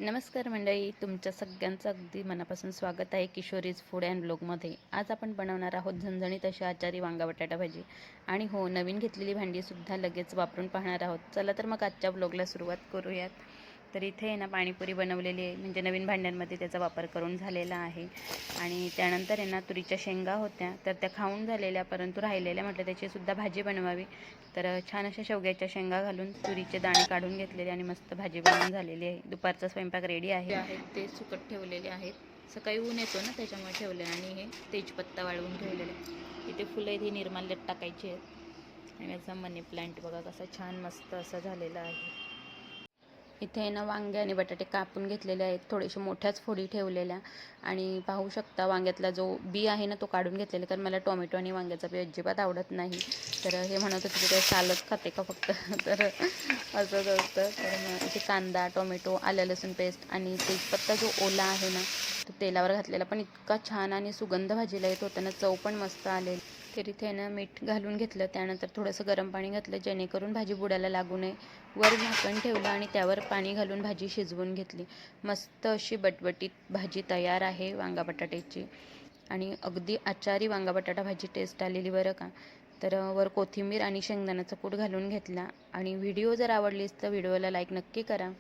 नमस्कार मंडळी, तुमच्या सगळ्यांचं अगदी मनापासून स्वागत आहे किशोरीज फूड अँड ब्लॉगमध्ये. आज आपण बनवणार आहोत झणझणीत अशी आचारी वांगा बटाटा भाजी. आणि हो, नवीन घेतलेली भांडीसुद्धा लगेच वापरून पाहणार आहोत. चला तर मग आजच्या ब्लॉगला सुरुवात करूयात. तर इथे आहे ना पाणीपुरी बनवलेली आहे, म्हणजे नवीन भांड्यांमध्ये त्याचा वापर करून झालेला आहे. आणि त्यानंतर आहे ना तुरीच्या शेंगा होत्या, तर त्या खाऊन झालेल्या, परंतु राहिलेल्या म्हटलं त्याचीसुद्धा भाजी बनवावी. तर छान अशा शेवग्याच्या शेंगा घालून तुरीचे दाणे काढून घेतलेले आणि मस्त भाजी बनवून झालेली आहे. दुपारचा स्वयंपाक रेडी आहे. ते सुकट ठेवलेले आहेत. सकाळी ऊन येतो ना त्याच्यामुळे ठेवले. आणि हे तेजपत्ता वाळवून ठेवलेले. इथे फुलं इथे निर्माल्यात टाकायची आहेत. आणि याचा मनी प्लांट बघा कसा छान मस्त असा झालेला आहे. इथे ना वांगे आणि बटाटे कापून घेतलेले आहेत, थोडेसे मोठ्याच फोडी ठेवलेल्या. आणि पाहू शकता वांग्यातला जो बी आहे ना तो काढून घेतलेला, कारण मला टोमॅटो आणि वांग्याचा बी अजिबात आवडत नाही. तर हे म्हणत होते की ते सालच खाते का फक्त तर असंच असतं. तर मग इथे कांदा, टोमॅटो, आलं लसूण पेस्ट आणि तेजपत्ता जो ओला आहे ना तो तेलावर घातलेला, पण इतका छान आणि सुगंध भाजीला येत होता ना, चव पण मस्त आलेली. तर इथे ना मीठ घालून घेतलं, त्यानंतर थोडंसं गरम पाणी घातलं जेणेकरून भाजी बुडायला लागू नये. वर झाकण ठेवलं आणि त्यावर पाणी घालून भाजी शिजवून घेतली. मस्त अशी बटबटीत भाजी तयार आहे वांगा बटाट्याची. आणि अगदी आचारी वांगा बटाटा भाजी टेस्ट आलेली बरं का. तर वर कोथिंबीर आणि शेंगदाण्याचा कूट घालून घेतला. आणि व्हिडिओ जर आवडलीस तर व्हिडिओला लाईक नक्की करा.